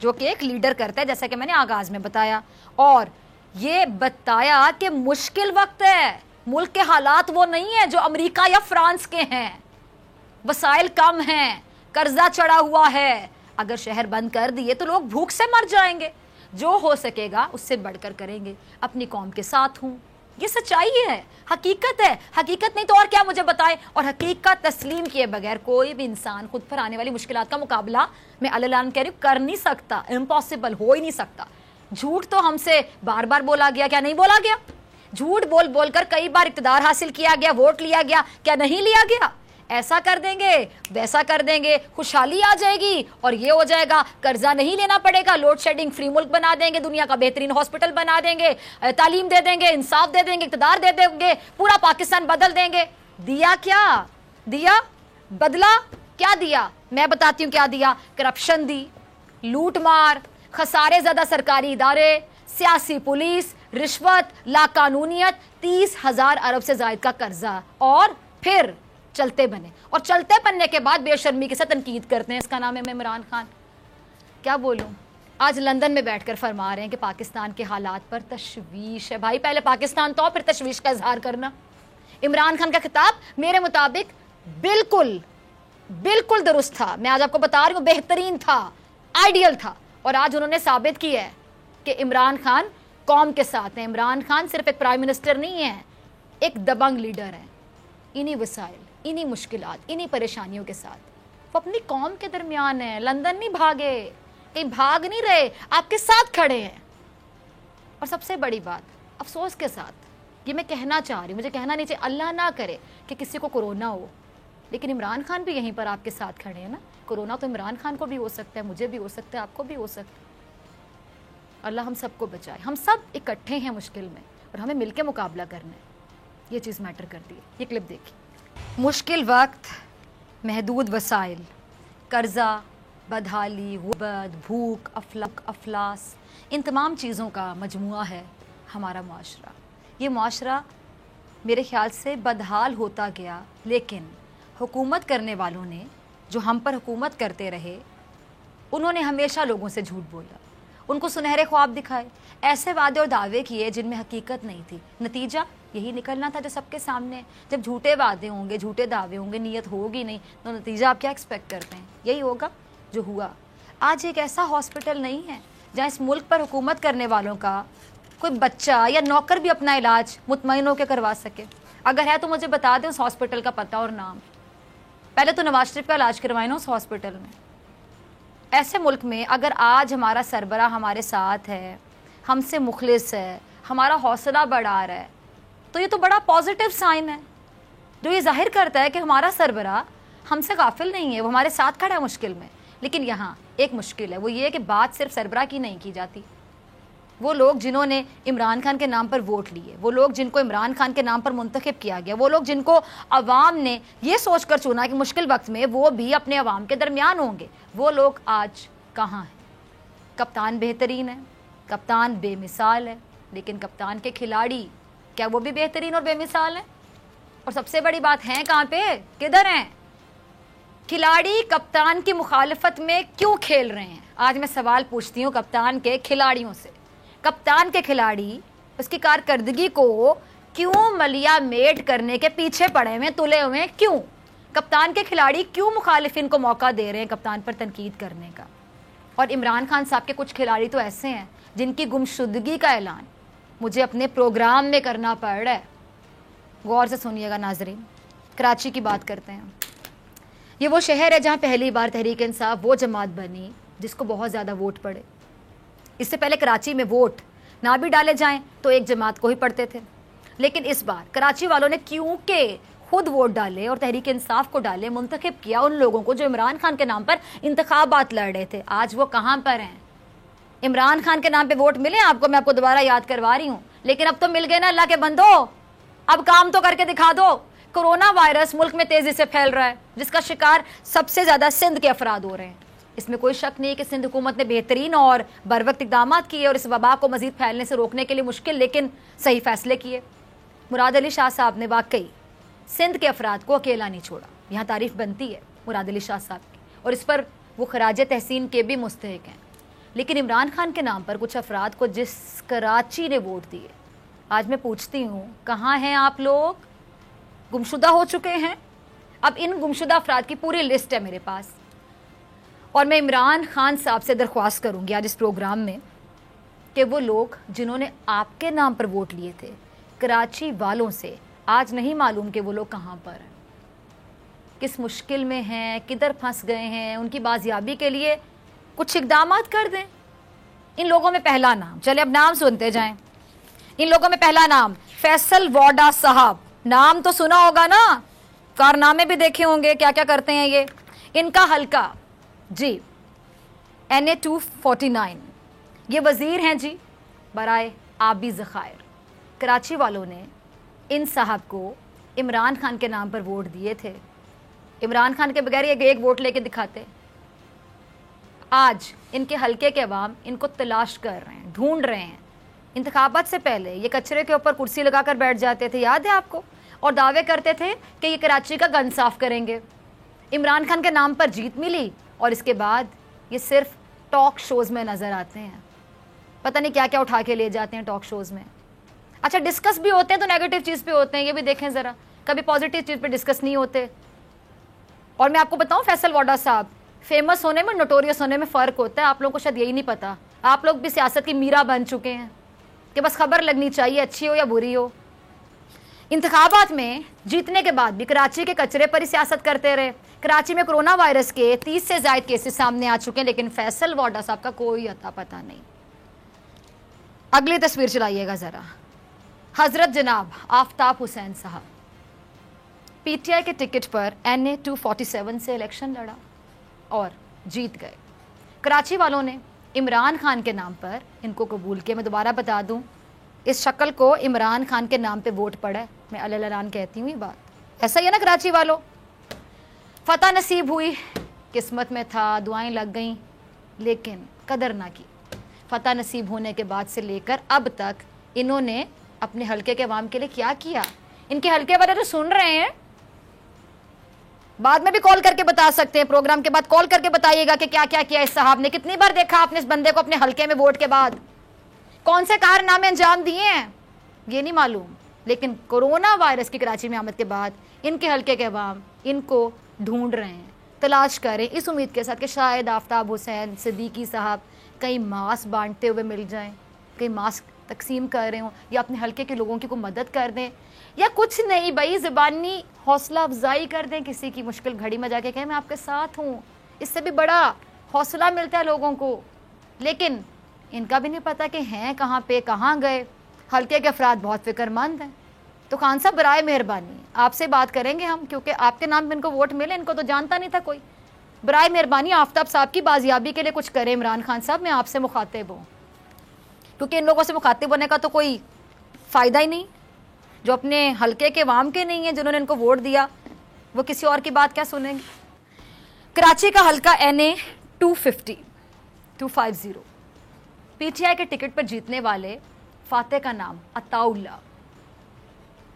جو کہ ایک لیڈر کرتا ہے, جیسا کہ میں نے آغاز میں بتایا, اور یہ بتایا کہ مشکل وقت ہے, ملک کے حالات وہ نہیں ہیں جو امریکہ یا فرانس کے ہیں, وسائل کم ہیں, قرضہ چڑھا ہوا ہے, اگر شہر بند کر دیے تو لوگ بھوک سے مر جائیں گے, جو ہو سکے گا اس سے بڑھ کر کریں گے, اپنی قوم کے ساتھ ہوں. یہ سچائی ہے, حقیقت ہے, حقیقت نہیں تو اور کیا مجھے بتائیں. اور حقیقت تسلیم کیے بغیر کوئی بھی انسان خود پر آنے والی مشکلات کا مقابلہ, میں اعلان کہہ رہی ہوں, کر نہیں سکتا, امپاسبل, ہو ہی نہیں سکتا. جھوٹ تو ہم سے بار بار بولا گیا, کیا نہیں بولا گیا؟ جھوٹ بول بول کر کئی بار اقتدار حاصل کیا گیا, ووٹ لیا گیا, کیا نہیں لیا گیا؟ ایسا کر دیں گے, ویسا کر دیں گے, خوشحالی آ جائے گی اور یہ ہو جائے گا, قرضہ نہیں لینا پڑے گا, لوڈ شیڈنگ فری ملک بنا دیں گے, دنیا کا بہترین ہاسپٹل بنا دیں گے, تعلیم دے دیں گے, انصاف دے دیں گے, اقتدار دے دیں گے, پورا پاکستان بدل دیں گے. دیا کیا دیا؟ بدلا کیا دیا؟ میں بتاتی ہوں کیا دیا. کرپشن دی, لوٹ مار, خسارے زدہ سرکاری ادارے, سیاسی پولیس, رشوت, لا قانونیت, 30,000 ارب سے زائد کا قرضہ, اور پھر چلتے بنے, اور چلتے بننے کے بعد بے شرمی کے ساتھ تنقید کرتے ہیں. اس کا نام ہے عمران خان. کیا بولوں, آج لندن میں بیٹھ کر فرما رہے ہیں کہ پاکستان کے حالات پر تشویش ہے. بھائی پہلے پاکستان تو پھر تشویش کا اظہار کرنا. عمران خان کا خطاب میرے مطابق بالکل درست تھا. میں آج آپ کو بتا رہی ہوں, بہترین تھا, آئیڈیل تھا. اور آج انہوں نے ثابت کیا ہے کہ عمران خان قوم کے ساتھ ہیں. عمران خان صرف ایک پرائم منسٹر نہیں ہے, ایک دبنگ لیڈر ہے. انہی وسائل, انہی مشکلات, انہی پریشانیوں کے ساتھ وہ اپنی قوم کے درمیان ہیں. لندن نہیں بھاگے, کہیں بھاگ نہیں رہے, آپ کے ساتھ کھڑے ہیں. اور سب سے بڑی بات, افسوس کے ساتھ یہ میں کہنا چاہ رہی ہوں, مجھے کہنا نہیں چاہیے, اللہ نہ کرے کہ کسی کو کورونا ہو, لیکن عمران خان بھی یہیں پر آپ کے ساتھ کھڑے ہیں نا. کورونا تو عمران خان کو بھی ہو سکتا ہے, مجھے بھی ہو سکتا ہے, آپ کو بھی ہو سکتا ہے. اللہ ہم سب کو بچائے. ہم سب اکٹھے ہیں مشکل میں, اور ہمیں مل کے مقابلہ کرنا ہے. یہ چیز میٹر کرتی ہے. یہ کلپ دیکھیں. مشکل وقت, محدود وسائل, قرضہ, بدحالی, غربت, بھوک, افلاس, ان تمام چیزوں کا مجموعہ ہے ہمارا معاشرہ. یہ معاشرہ میرے خیال سے بدحال ہوتا گیا, لیکن حکومت کرنے والوں نے, جو ہم پر حکومت کرتے رہے, انہوں نے ہمیشہ لوگوں سے جھوٹ بولا, ان کو سنہرے خواب دکھائے, ایسے وعدے اور دعوے کیے جن میں حقیقت نہیں تھی. نتیجہ یہی نکلنا تھا جو سب کے سامنے. جب جھوٹے وعدے ہوں گے, جھوٹے دعوے ہوں گے, نیت ہوگی نہیں, تو نتیجہ آپ کیا ایکسپیکٹ کرتے ہیں؟ یہی ہوگا جو ہوا. آج ایک ایسا ہاسپٹل نہیں ہے جہاں اس ملک پر حکومت کرنے والوں کا کوئی بچہ یا نوکر بھی اپنا علاج مطمئن ہو کے کروا سکے. اگر ہے تو مجھے بتا دیں اس ہاسپٹل کا پتہ اور نام. پہلے تو نواز شریف کا علاج کروائیں نا اس ہاسپٹل میں. ایسے ملک میں اگر آج ہمارا سربراہ ہمارے ساتھ ہے, ہم سے مخلص ہے, ہمارا حوصلہ بڑھا رہا ہے, تو یہ تو بڑا پازیٹیو سائن ہے, جو یہ ظاہر کرتا ہے کہ ہمارا سربراہ ہم سے غافل نہیں ہے, وہ ہمارے ساتھ کھڑا ہے مشکل میں. لیکن یہاں ایک مشکل ہے, وہ یہ کہ بات صرف سربراہ کی نہیں کی جاتی. وہ لوگ جنہوں نے عمران خان کے نام پر ووٹ لیے, وہ لوگ جن کو عمران خان کے نام پر منتخب کیا گیا, وہ لوگ جن کو عوام نے یہ سوچ کر چنا کہ مشکل وقت میں وہ بھی اپنے عوام کے درمیان ہوں گے, وہ لوگ آج کہاں ہیں؟ کپتان بہترین ہے, کپتان بے مثال ہے, لیکن کپتان کے کھلاڑی کیا وہ بھی بہترین اور بے مثال ہیں؟ اور سب سے بڑی بات ہے کہاں پہ, کدھر ہیں کھلاڑی؟ کپتان کی مخالفت میں کیوں کھیل رہے ہیں؟ آج میں سوال پوچھتی ہوں کپتان کے کھلاڑیوں سے. کپتان کے کھلاڑی اس کی کارکردگی کو کیوں ملیا میٹ کرنے کے پیچھے پڑے ہوئے, تلے ہوئے, کیوں؟ کپتان کے کھلاڑی کیوں مخالفین کو موقع دے رہے ہیں کپتان پر تنقید کرنے کا؟ اور عمران خان صاحب کے کچھ کھلاڑی تو ایسے ہیں جن کی گمشدگی کا اعلان مجھے اپنے پروگرام میں کرنا پڑ رہا ہے. غور سے سنیے گا ناظرین. کراچی کی بات کرتے ہیں. یہ وہ شہر ہے جہاں پہلی بار تحریک انصاف وہ جماعت بنی جس کو بہت زیادہ ووٹ پڑے. اس سے پہلے کراچی میں ووٹ نہ بھی ڈالے جائیں تو ایک جماعت کو ہی پڑتے تھے, لیکن اس بار کراچی والوں نے کیونکہ خود ووٹ ڈالے اور تحریک انصاف کو ڈالے, منتخب کیا ان لوگوں کو جو عمران خان کے نام پر انتخابات لڑ رہے تھے. آج وہ کہاں پر ہیں؟ عمران خان کے نام پہ ووٹ ملے آپ کو, میں آپ کو دوبارہ یاد کروا رہی ہوں, لیکن اب تو مل گئے نا اللہ کے بندو, اب کام تو کر کے دکھا دو. کورونا وائرس ملک میں تیزی سے پھیل رہا ہے, جس کا شکار سب سے زیادہ سندھ کے افراد ہو رہے ہیں. اس میں کوئی شک نہیں کہ سندھ حکومت نے بہترین اور بروقت اقدامات کیے اور اس وبا کو مزید پھیلنے سے روکنے کے لیے مشکل لیکن صحیح فیصلے کیے. مراد علی شاہ صاحب نے واقعی سندھ کے افراد کو اکیلا نہیں چھوڑا. یہاں تعریف بنتی ہے مراد علی شاہ صاحب کی, اور اس پر وہ خراج تحسین کے بھی مستحق ہیں. لیکن عمران خان کے نام پر کچھ افراد کو جس کراچی نے ووٹ دیے، آج میں پوچھتی ہوں کہاں ہیں آپ لوگ؟ گمشدہ ہو چکے ہیں؟ اب ان گمشدہ افراد کی پوری لسٹ ہے میرے پاس، اور میں عمران خان صاحب سے درخواست کروں گی آج اس پروگرام میں کہ وہ لوگ جنہوں نے آپ کے نام پر ووٹ لیے تھے، کراچی والوں سے آج نہیں معلوم کہ وہ لوگ کہاں پر ہیں، کس مشکل میں ہیں، کدھر پھنس گئے ہیں، ان کی بازیابی کے لیے کچھ اقدامات کر دیں۔ ان لوگوں میں پہلا نام، چلے اب نام سنتے جائیں۔ ان لوگوں میں پہلا نام فیصل واڈا صاحب، نام تو سنا ہوگا نا، کارنامے بھی دیکھے ہوں گے کیا کیا کرتے ہیں یہ۔ ان کا حلقہ جی NA 249، یہ وزیر ہیں جی برائے آبی ذخائر۔ کراچی والوں نے ان صاحب کو عمران خان کے نام پر ووٹ دیے تھے، عمران خان کے بغیر یہ ایک ووٹ لے کے دکھاتے۔ آج ان کے حلقے کے عوام ان کو تلاش کر رہے ہیں، ڈھونڈ رہے ہیں۔ انتخابات سے پہلے یہ کچرے کے اوپر کرسی لگا کر بیٹھ جاتے تھے، یاد ہے آپ کو، اور دعوے کرتے تھے کہ یہ کراچی کا گند صاف کریں گے۔ عمران خان کے نام پر جیت ملی اور اس کے بعد یہ صرف ٹاک شوز میں نظر آتے ہیں، پتہ نہیں کیا کیا اٹھا کے لے جاتے ہیں ٹاک شوز میں۔ اچھا ڈسکس بھی ہوتے ہیں تو نیگیٹو چیز پہ ہوتے ہیں، یہ بھی دیکھیں ذرا، کبھی پازیٹیو چیز پہ ڈسکس نہیں ہوتے۔ اور میں آپ کو بتاؤں فیصل واڈا صاحب، فیمس ہونے میں نوٹوریس ہونے میں فرق ہوتا ہے، آپ لوگوں کو شاید یہی نہیں پتا۔ آپ لوگ بھی سیاست کی میرا بن چکے ہیں کہ بس خبر لگنی چاہیے، اچھی ہو یا بری ہو۔ انتخابات میں جیتنے کے بعد بھی کراچی کے کچرے پر ہی سیاست کرتے رہے۔ کراچی میں کرونا وائرس کے 30 سے زائد کیسز سامنے آ چکے ہیں، لیکن فیصل واڈا صاحب کا کوئی اتا پتہ نہیں۔ اگلی تصویر چلائیے گا ذرا۔ حضرت جناب آفتاب حسین صاحب PTI کے ٹکٹ پر NA 247 سے الیکشن لڑا اور جیت گئے۔ کراچی والوں نے عمران خان کے نام پر ان کو قبول کیا۔ میں دوبارہ بتا دوں، اس شکل کو عمران خان کے نام پہ ووٹ پڑا ہے، میں اعلان کہتی ہوں یہ بات، ایسا ہی ہے نا کراچی والوں۔ فتح نصیب ہوئی، قسمت میں تھا، دعائیں لگ گئیں، لیکن قدر نہ کی۔ فتح نصیب ہونے کے بعد سے لے کر اب تک انہوں نے اپنے حلقے کے عوام کے لیے کیا کیا؟ ان کے حلقے والے تو سن رہے ہیں، بعد میں بھی کال کر کے بتا سکتے ہیں، پروگرام کے بعد کال کر کے بتائیے گا کہ کیا کیا کیا اس صاحب نے، کتنی بار دیکھا آپ نے اس بندے کو اپنے حلقے میں ووٹ کے بعد، کون سے کارنامے انجام دیے ہیں یہ نہیں معلوم، لیکن کورونا وائرس کی کراچی میں آمد کے بعد ان کے حلقے کے عوام ان کو ڈھونڈ رہے ہیں، تلاش کر رہے ہیں، اس امید کے ساتھ کہ شاید آفتاب حسین صدیقی صاحب کہیں ماسک بانٹتے ہوئے مل جائیں، کہیں ماسک تقسیم کر رہے ہوں، یا اپنے حلقے کے لوگوں کی کوئی مدد کر دیں، یا کچھ نہیں بھائی زبانی حوصلہ افزائی کر دیں کسی کی مشکل گھڑی میں، جا کے کہیں میں آپ کے ساتھ ہوں۔ اس سے بھی بڑا حوصلہ ملتا ہے لوگوں کو، لیکن ان کا بھی نہیں پتا کہ ہیں کہاں پہ، کہاں گئے۔ حلقے کے افراد بہت فکر مند ہیں، تو خان صاحب برائے مہربانی آپ سے بات کریں گے ہم، کیونکہ آپ کے نام پہ ان کو ووٹ ملے، ان کو تو جانتا نہیں تھا کوئی، برائے مہربانی آفتاب صاحب کی بازیابی کے لیے کچھ کریں۔ عمران خان صاحب میں آپ سے مخاطب ہوں، کیونکہ ان لوگوں سے مخاطب ہونے کا تو کوئی فائدہ ہی نہیں، جو اپنے حلقے کے عوام کے نہیں ہیں، جنہوں نے ان کو ووٹ دیا، وہ کسی اور کی بات کیا سنیں گے۔ کراچی کا حلقہ NA 250 PTI کے ٹکٹ پر جیتنے والے فاتح کا نام عطا اللہ،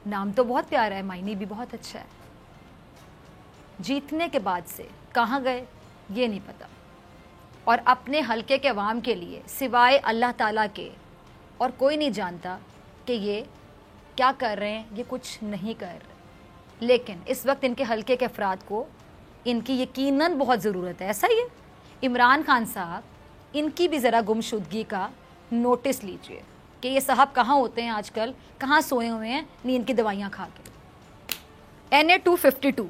نام تو بہت پیارا ہے، معنی بھی بہت اچھا ہے، جیتنے کے بعد سے کہاں گئے یہ نہیں پتا، اور اپنے حلقے کے عوام کے لیے سوائے اللہ تعالیٰ کے اور کوئی نہیں جانتا کہ یہ کیا کر رہے ہیں، یہ کچھ نہیں کر رہے، لیکن اس وقت ان کے حلقے کے افراد کو ان کی یقیناً بہت ضرورت ہے۔ ایسا ہی ہے، عمران خان صاحب ان کی بھی ذرا گمشدگی کا نوٹس لیجئے کہ یہ صاحب کہاں ہوتے ہیں آج کل، کہاں سوئے ہوئے ہیں نیند کی دوائیاں کھا کے۔ NA 252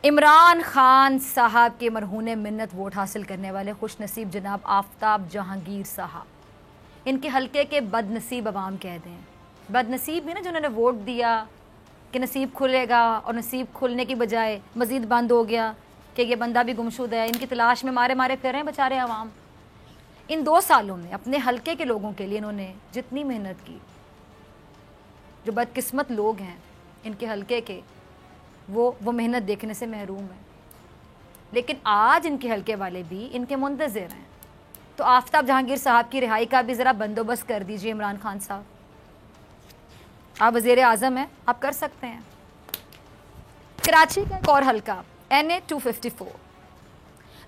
عمران خان صاحب کے مرہون منت ووٹ حاصل کرنے والے خوش نصیب جناب آفتاب جہانگیر صاحب، ان کے حلقے کے بد نصیب عوام کہہ دیں، بد نصیب بھی نا جنہوں نے ووٹ دیا کہ نصیب کھلے گا، اور نصیب کھلنے کی بجائے مزید بند ہو گیا کہ یہ بندہ بھی گمشدہ ہے، ان کی تلاش میں مارے مارے پھر رہے ہیں بیچارے عوام۔ ان 2 سالوں میں اپنے حلقے کے لوگوں کے لیے انہوں نے جتنی محنت کی، جو بدقسمت لوگ ہیں ان کے حلقے کے، وہ محنت دیکھنے سے محروم ہیں، لیکن آج ان کے حلقے والے بھی ان کے منتظر ہیں، تو آفتاب جہانگیر صاحب کی رہائی کا بھی ذرا بندوبست کر دیجئے عمران خان صاحب، آپ وزیر اعظم ہیں، آپ کر سکتے ہیں۔ کراچی کا ایک اور حلقہ NA 254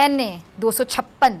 NA 256,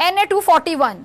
NA 241,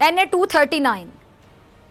NA 239,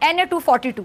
NA 242,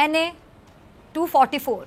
NA 244,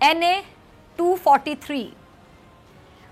NA 243,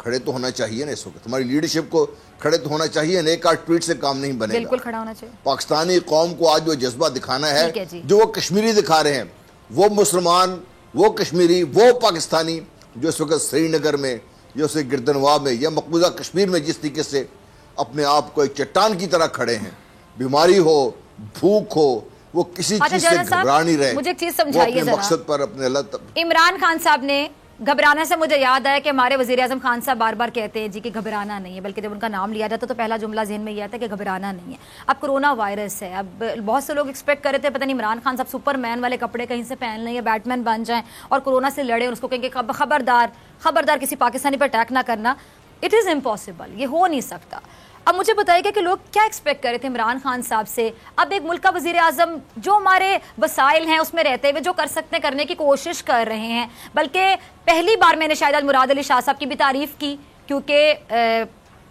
کھڑے تو ہونا چاہیے نا اس وقت، ہماری لیڈرشپ کو کھڑے تو ہونا چاہیے نا، ایک آدھ ٹویٹ سے کام نہیں بنے گا. بالکل کھڑا ہونا چاہیے. پاکستانی قوم کو آج وہ جذبہ دکھانا ہے جی. جو وہ کشمیری دکھا رہے ہیں، وہ مسلمان، وہ کشمیری، وہ پاکستانی جو اس وقت سری نگر میں یا اسے گردنواہ میں یا مقبوضہ کشمیر میں جس طریقے سے اپنے آپ کو ایک چٹان کی طرح کھڑے ہیں، بیماری ہو، بھوک ہو، وہ کسی چیز سے گھبرا نہیں رہے. مجھے ایک چیز سمجھائیے ذرا، مقصد پر اپنے اللہ عمران خان صاحب نے گھبرانے سے مجھے یاد ہے کہ ہمارے وزیر اعظم خان صاحب بار بار کہتے ہیں جی کہ گھبرانا نہیں ہے، بلکہ جب ان کا نام لیا جاتا تو پہلا جملہ ذہن میں یہ آتا ہے کہ گھبرانا نہیں ہے. اب کرونا وائرس ہے، اب بہت سے لوگ ایکسپیکٹ کر رہے تھے پتہ نہیں عمران خان صاحب سپر مین والے کپڑے کہیں سے پہن لیں یا بیٹ مین بن جائیں اور کرونا سے لڑیں اور اس کو کہیں کہ خبردار کسی پاکستانی پر اٹیک نہ کرنا. اٹ از امپاسبل، یہ ہو نہیں سکتا. اب مجھے بتائیے گا کہ لوگ کیا ایکسپیکٹ کر رہے تھے عمران خان صاحب سے؟ اب ایک ملک کا وزیر اعظم جو ہمارے وسائل ہیں اس میں رہتے ہوئے جو کر سکتے ہیں کرنے کی کوشش کر رہے ہیں، بلکہ پہلی بار میں نے شاید مراد علی شاہ صاحب کی بھی تعریف کی کیونکہ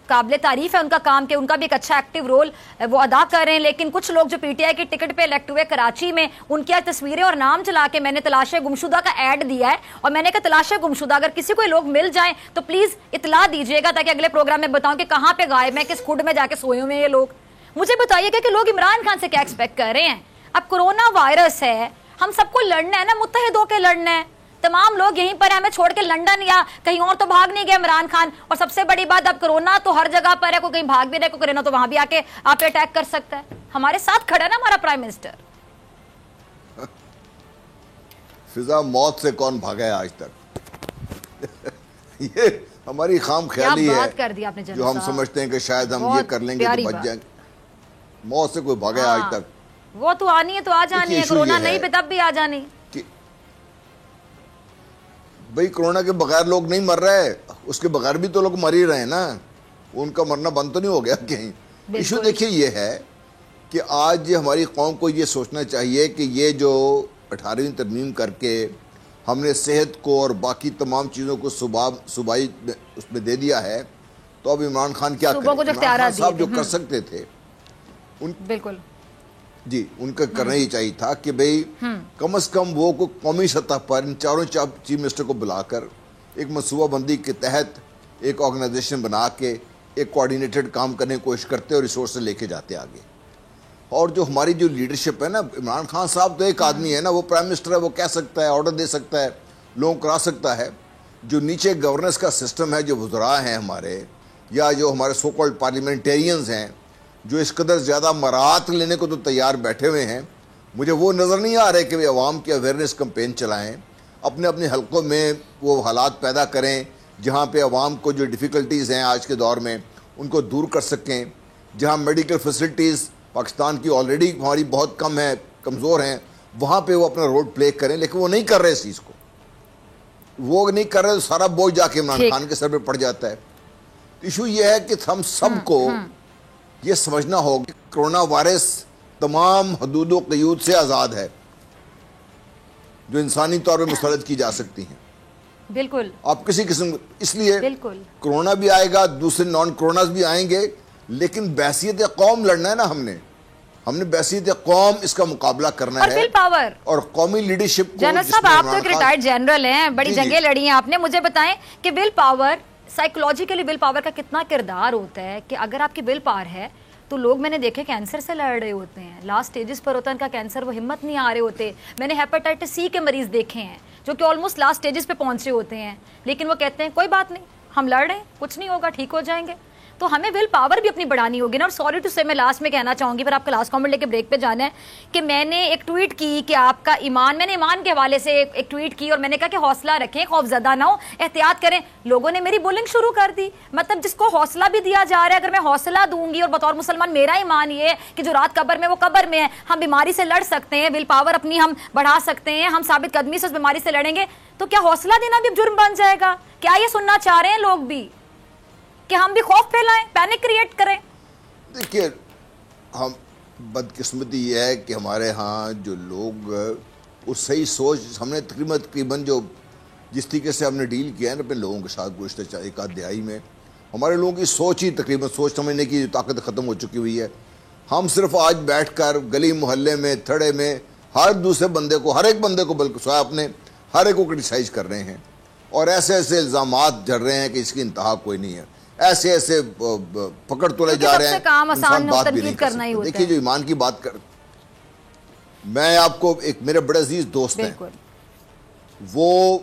قابل تعریف ہے ان کا کام کہ ان کا بھی ایک اچھا ایکٹیو رول وہ ادا کر رہے ہیں. لیکن کچھ لوگ جو پی ٹی آئی کی ٹکٹ پہ الیکٹ ہوئے کراچی میں، ان کی تصویریں اور نام چلا کے میں نے تلاش گمشدہ کا ایڈ دیا ہے اور میں نے کہا تلاش گمشدہ اگر کسی کو لوگ مل جائیں تو پلیز اطلاع دیجیے گا تاکہ اگلے پروگرام میں بتاؤں کہ کہاں پہ غائب ہیں، کس کھڈ میں جا کے سوئے ہوئے ہیں یہ لوگ. مجھے بتائیے گا کہ لوگ عمران خان سے کیا ایکسپیکٹ کر رہے ہیں؟ اب کرونا وائرس ہے، ہم سب کو لڑنا ہے نا، متحد ہو کے لڑنا ہے. تمام لوگ یہیں پر ہیں، ہمیں چھوڑ کے لندن یا کہیں اور تو بھاگ نہیں گیا عمران خان. اور سب سے بڑی بات، اب کرونا تو ہر جگہ پر ہے، کوئی کہیں بھاگ بھی رہے، کوئی کرونا تو وہاں بھی آ کے آپ پہ اٹیک کر سکتا ہے. ہمارے ساتھ کھڑا ہے نا ہمارا پرائم منسٹر. فضا، موت سے کون بھاگا ہے آج تک؟ یہ ہماری خام خیالی ہے جو ہم سمجھتے ہیں کہ شاید ہم یہ کر لیں گے تو بچ جائیں گے. موت سے کوئی بھاگا ہے آج تک؟ وہ تو آنی ہے تو آ جانی ہے، کرونا نہیں پہ تب بھی آ جانی. بھئی کرونا کے بغیر لوگ نہیں مر رہے، اس کے بغیر بھی تو لوگ مر ہی رہے ہیں نا، ان کا مرنا بند تو نہیں ہو گیا کہیں. ایشو دیکھیے یہ ہے کہ آج ہماری قوم کو یہ سوچنا چاہیے کہ یہ جو 18ویں ترمیم کر کے ہم نے صحت کو اور باقی تمام چیزوں کو صوبائی اس میں دے دیا ہے، تو اب عمران خان کیا کریں؟ عمران خان صاحب جو کر سکتے تھے بالکل جی ان کا کرنا ہی چاہیے تھا کہ بھئی کم از کم وہ کو قومی سطح پر ان چاروں چیف منسٹر کو بلا کر ایک منصوبہ بندی کے تحت ایک آرگنائزیشن بنا کے ایک کوارڈینیٹڈ کام کرنے کی کوشش کرتے اور ریسورسز لے کے جاتے آگے. اور جو ہماری جو لیڈرشپ ہے نا، عمران خان صاحب تو ایک آدمی ہے نا، وہ پرائم منسٹر ہے، وہ کہہ سکتا ہے، آرڈر دے سکتا ہے، لوگوں کرا سکتا ہے. جو نیچے گورننس کا سسٹم ہے، جو وزراء ہیں ہمارے یا جو ہمارے سو کالڈ پارلیمنٹیرینز ہیں جو اس قدر زیادہ مراعات لینے کو تو تیار بیٹھے ہوئے ہیں، مجھے وہ نظر نہیں آ رہے کہ وہ عوام کی اویئرنیس کمپین چلائیں، اپنے اپنے حلقوں میں وہ حالات پیدا کریں جہاں پہ عوام کو جو ڈیفیکلٹیز ہیں آج کے دور میں ان کو دور کر سکیں. جہاں میڈیکل فیسلٹیز پاکستان کی آلریڈی ہماری بہت کم ہے، کمزور ہیں، وہاں پہ وہ اپنا رول پلے کریں. لیکن وہ نہیں کر رہے اس چیز کو، وہ نہیں کر رہے تو سارا بوجھ جا کے عمران خان کے سر پہ پڑ جاتا ہے. ایشو یہ ہے کہ ہم سب کو یہ سمجھنا ہوگا کہ کرونا وائرس تمام حدود و قیود سے آزاد ہے جو انسانی طور پہ مسلط کی جا سکتی ہیں. بالکل آپ کسی قسم، اس لیے کرونا بھی آئے گا، دوسرے نان کروناز بھی آئیں گے، لیکن بحثیت قوم لڑنا ہے نا. ہم نے بحثیت قوم اس کا مقابلہ کرنا ہے، اور قومی لیڈرشپ کو. جنرل صاحب آپ تو ایک ریٹائرڈ جنرل ہیں، بڑی جنگیں لڑی ہیں آپ نے. مجھے بتائیں کہ will power, psychologically will power کا کتنا کردار ہوتا ہے کہ اگر آپ کی ول پاور ہے تو لوگ میں نے دیکھے کینسر سے لڑ رہے ہوتے ہیں، لاسٹ سٹیجز پر ہوتا ہے ان کا کینسر، وہ ہمت نہیں آ رہے ہوتے. میں نے ہیپاٹائٹس سی کے مریض دیکھے ہیں جو کہ آلموسٹ لاسٹ سٹیجز پہ پہنچ رہے ہوتے ہیں، لیکن وہ کہتے ہیں کوئی بات نہیں، ہم لڑ رہے ہیں، کچھ نہیں ہوگا، ٹھیک ہو جائیں گے. تو ہمیں ول پاور بھی اپنی بڑھانی ہوگی نا. اور سوری ٹو سے میں لاسٹ میں کہنا چاہوں گی، پھر آپ کا لاسٹ کامنٹ لے کے بریک پہ جانا ہے، کہ میں نے ایک ٹویٹ کی کہ آپ کا ایمان، میں نے ایمان کے حوالے سے ایک ٹویٹ کی اور میں نے کہا کہ حوصلہ رکھیں، خوف زدہ نہ ہو، احتیاط کریں. لوگوں نے میری بولنگ شروع کر دی. مطلب جس کو حوصلہ بھی دیا جا رہا ہے، اگر میں حوصلہ دوں گی، اور بطور مسلمان میرا ایمان یہ ہے کہ جو رات قبر میں وہ قبر میں ہے، ہم بیماری سے لڑ سکتے ہیں، ول پاور اپنی ہم بڑھا سکتے ہیں، ہم ثابت قدمی سے اس بیماری سے لڑیں گے، تو کیا حوصلہ دینا بھی جرم بن جائے گا؟ کیا یہ سننا چاہ رہے ہیں لوگ بھی کہ ہم بھی خوف پھیلائیں، پینک کریٹ کریں؟ دیکھیے، ہم بدقسمتی یہ ہے کہ ہمارے ہاں جو لوگ اس صحیح سوچ، ہم نے تقریباً جو جس طریقے سے ہم نے ڈیل کیا ہے نا اپنے لوگوں کے ساتھ گزشتہ ایک آدھ دہائی میں، ہمارے لوگوں کی سوچ ہی تقریباً سوچ سمجھنے کی طاقت ختم ہو چکی ہوئی ہے. ہم صرف آج بیٹھ کر گلی محلے میں، تھڑے میں ہر دوسرے بندے کو، ہر ایک بندے کو، بلکہ سوائے اپنے ہر ایک کو کرٹیسائز کر رہے ہیں. اور ایسے ایسے الزامات جڑ رہے ہیں کہ اس کی انتہا کوئی نہیں ہے. ایسے ایسے پکڑ تلے جا رہے ہیں, انسان بات بھی نہیں کر سکتے. دیکھیے جو ایمان کی بات کر, میں آپ کو ایک میرے بڑے عزیز دوست ہیں, وہ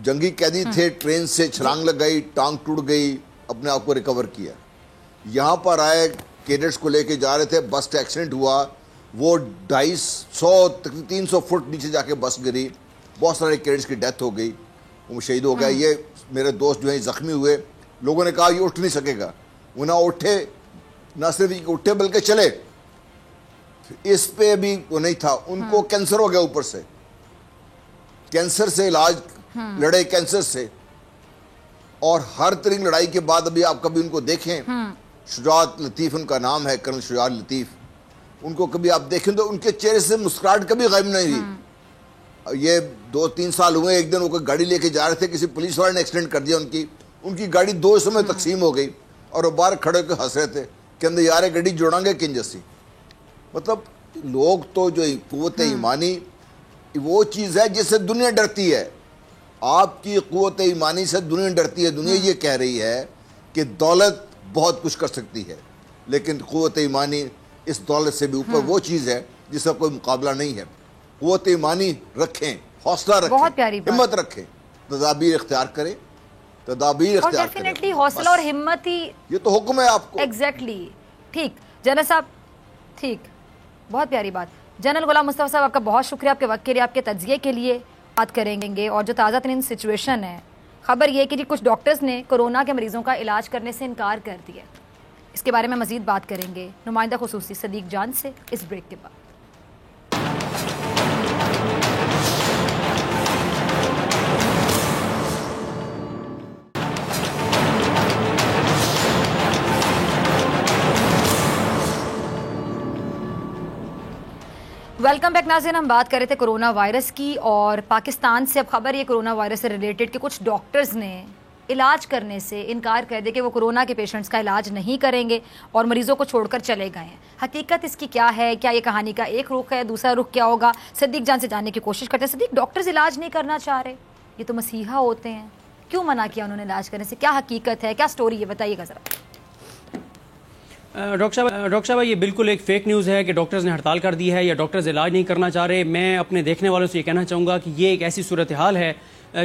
جنگی قیدی تھے, ٹرین سے چھلانگ لگائی, ٹانگ ٹوٹ گئی, اپنے آپ کو ریکور کیا. یہاں پر آئے, کیڈٹس کو لے کے جا رہے تھے, بس کا ایکسیڈنٹ ہوا, وہ 250-300 فٹ نیچے جا کے بس گری, بہت سارے کیڈٹس کی ڈیتھ ہو گئی, وہ شہید ہو گیا. یہ میرے دوست جو ہیں زخمی ہوئے, لوگوں نے کہا یہ اٹھ نہیں سکے گا, وہ نہ اٹھے, نہ صرف اٹھے بلکہ چلے. اس پہ بھی وہ نہیں تھا, ان کو کینسر ہو گیا اوپر سے, کینسر سے علاج لڑے, کینسر سے, اور ہر طرح کی لڑائی کے بعد ابھی آپ کبھی ان کو دیکھیں, شجاعت لطیف ان کا نام ہے, کرنل شجاعت لطیف, ان کو کبھی آپ دیکھیں تو ان کے چہرے سے مسکراہٹ کبھی غائب نہیں رہی. یہ 2-3 سال ہوئے, ایک دن وہ کوئی گاڑی لے کے جا رہے تھے, کسی پولیس والے نے ایکسیڈنٹ کر دیا, ان کی گاڑی 2 حصوں میں تقسیم ہو گئی, اور وہ باہر کھڑے ہو کے ہنس رہے تھے کہ اندر یار گاڑی جوڑاں گے کن جیسی. مطلب لوگ تو جو قوت ایمانی وہ چیز ہے جس سے دنیا ڈرتی ہے. آپ کی قوت ایمانی سے دنیا ڈرتی ہے. دنیا یہ کہہ رہی ہے کہ دولت بہت کچھ کر سکتی ہے, لیکن قوت ایمانی اس دولت سے بھی اوپر وہ چیز ہے جس کا کوئی مقابلہ نہیں ہے. قوت ایمانی رکھیں, حوصلہ رکھیں, ہمت رکھیں, تدابیر اختیار کریں, تدابیر اختیار کریں. ڈیفینیٹلی حوصلہ اور ہمت ہی یہ تو حکم ہے آپ کو. ایگزیکٹلی. ٹھیک جنرل صاحب, ٹھیک, بہت پیاری بات. جنرل غلام مصطفیٰ صاحب آپ کا بہت شکریہ, آپ کے وقت کے لیے, آپ کے تجزیے کے لیے. بات کریں گے اور جو تازہ ترین سچویشن ہے, خبر یہ کہ جی کچھ ڈاکٹرز نے کورونا کے مریضوں کا علاج کرنے سے انکار کر دیا. اس کے بارے میں مزید بات کریں گے نمائندہ خصوصی صدیق جان سے اس بریک کے بعد. ویلکم بیک ناظرین. ہم بات کر رہے تھے کرونا وائرس کی, اور پاکستان سے اب خبر یہ کرونا وائرس سے ریلیٹڈ کہ کچھ ڈاکٹرز نے علاج کرنے سے انکار کر دیا کہ وہ کرونا کے پیشنٹس کا علاج نہیں کریں گے اور مریضوں کو چھوڑ کر چلے گئے ہیں. حقیقت اس کی کیا ہے؟ کیا یہ کہانی کا ایک رخ ہے, دوسرا رخ کیا ہوگا؟ صدیق جان سے جاننے کی کوشش کرتے ہیں. صدیق, ڈاکٹرز علاج نہیں کرنا چاہ رہے, یہ تو مسیحا ہوتے ہیں, کیوں منع کیا انہوں نے علاج کرنے سے؟ کیا حقیقت ہے, کیا سٹوری ہے, بتائیے گا ذرا. ڈاکٹر صاحب یہ بالکل ایک فیک نیوز ہے کہ ڈاکٹرز نے ہڑتال کر دی ہے یا ڈاکٹرز علاج نہیں کرنا چاہ رہے. میں اپنے دیکھنے والوں سے یہ کہنا چاہوں گا کہ یہ ایک ایسی صورتحال ہے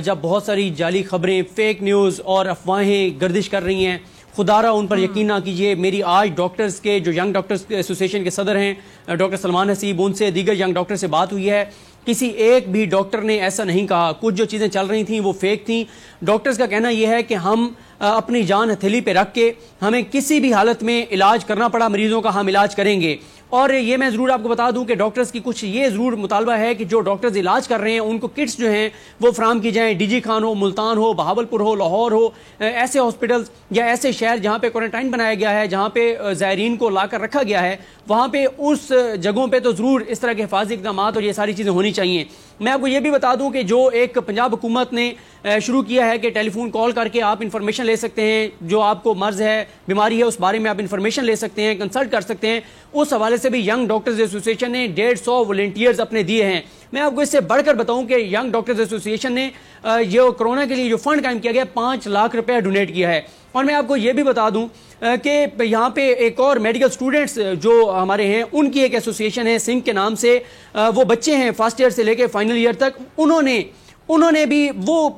جب بہت ساری جعلی خبریں, فیک نیوز اور افواہیں گردش کر رہی ہیں. خدا را ان پر یقین نہ کیجیے. میری آج ڈاکٹرز کے جو ینگ ڈاکٹرز ایسوسیشن کے صدر ہیں ڈاکٹر سلمان حسیب, ان سے دیگر ینگ ڈاکٹر سے بات ہوئی ہے. کسی ایک بھی ڈاکٹر نے ایسا نہیں کہا. کچھ جو چیزیں چل رہی تھیں وہ فیک تھیں. ڈاکٹرز کا کہنا یہ ہے کہ ہم اپنی جان ہتھیلی پہ رکھ کے ہمیں کسی بھی حالت میں علاج کرنا پڑا مریضوں کا, ہم علاج کریں گے. اور یہ میں ضرور آپ کو بتا دوں کہ ڈاکٹرز کی کچھ یہ ضرور مطالبہ ہے کہ جو ڈاکٹرز علاج کر رہے ہیں ان کو کٹس جو ہیں وہ فراہم کی جائیں. ڈی جی خان ہو, ملتان ہو, بہاولپور ہو, لاہور ہو, ایسے ہاسپٹلز یا ایسے شہر جہاں پہ کوارنٹائن بنایا گیا ہے, جہاں پہ زائرین کو لا کر رکھا گیا ہے, وہاں پہ اس جگہوں پہ تو ضرور اس طرح کے حفاظتی اقدامات اور یہ ساری چیزیں ہونی چاہیے. میں آپ کو یہ بھی بتا دوں کہ جو ایک پنجاب حکومت نے شروع کیا ہے کہ ٹیلی فون کال کر کے آپ انفارمیشن لے سکتے ہیں, جو آپ کو مرض ہے, بیماری ہے, اس بارے میں آپ انفارمیشن لے سکتے ہیں, کنسلٹ کر سکتے ہیں. اس حوالے سے بھی ینگ ڈاکٹرز ایسوسیشن نے 150 والنٹیئرز اپنے دیے ہیں. میں آپ کو اس سے بڑھ کر بتاؤں کہ ینگ ڈاکٹرز ایسوسیشن نے یہ کرونا کے لیے جو فنڈ قائم کیا گیا 5 لاکھ روپے ڈونیٹ کیا ہے. اور میں آپ کو یہ بھی بتا دوں کہ یہاں پہ ایک اور میڈیکل سٹوڈنٹس جو ہمارے ہیں ان کی ایک ایسوسیشن ہے سنگھ کے نام سے. وہ بچے ہیں فرسٹ ایئر سے لے کے فائنل ایئر تک, انہوں نے بھی وہ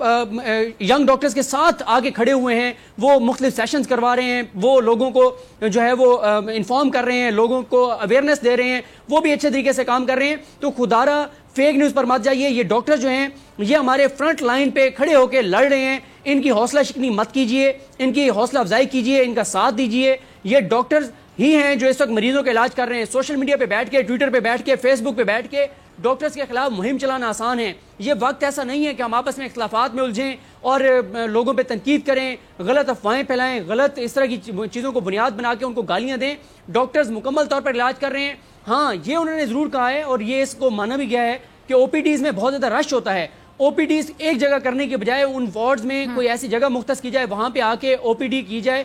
ینگ ڈاکٹرز کے ساتھ آگے کھڑے ہوئے ہیں. وہ مختلف سیشنز کروا رہے ہیں, وہ لوگوں کو جو ہے وہ انفارم کر رہے ہیں, لوگوں کو اویئرنیس دے رہے ہیں, وہ بھی اچھے طریقے سے کام کر رہے ہیں. تو خدارا فیک نیوز پر مت جائیے. یہ ڈاکٹر جو ہیں یہ ہمارے فرنٹ لائن پہ کھڑے ہو کے لڑ رہے ہیں. ان کی حوصلہ شکنی مت کیجیے, ان کی حوصلہ افزائی کیجیے, ان کا ساتھ دیجیے. یہ ڈاکٹرز ہی ہیں جو اس وقت مریضوں کا علاج کر رہے ہیں. سوشل میڈیا پہ بیٹھ کے, ٹویٹر پہ بیٹھ کے, فیس بک پہ بیٹھ کے ڈاکٹرز کے خلاف مہم چلانا آسان ہے. یہ وقت ایسا نہیں ہے کہ ہم آپس میں اختلافات میں الجھیں اور لوگوں پہ تنقید کریں, غلط افواہیں پھیلائیں, غلط اس طرح کی چیزوں کو بنیاد بنا کے ان کو گالیاں دیں. ڈاکٹرز مکمل طور پر علاج کر رہے ہیں. ہاں یہ انہوں نے ضرور کہا ہے اور یہ اس کو مانا بھی گیا ہے کہ او پی ڈیز میں بہت زیادہ رش ہوتا ہے. او پی ڈیز ایک جگہ کرنے کے بجائے ان وارڈز میں کوئی ایسی جگہ مختص کی جائے, وہاں پہ آ کے او پی ڈی کی جائے.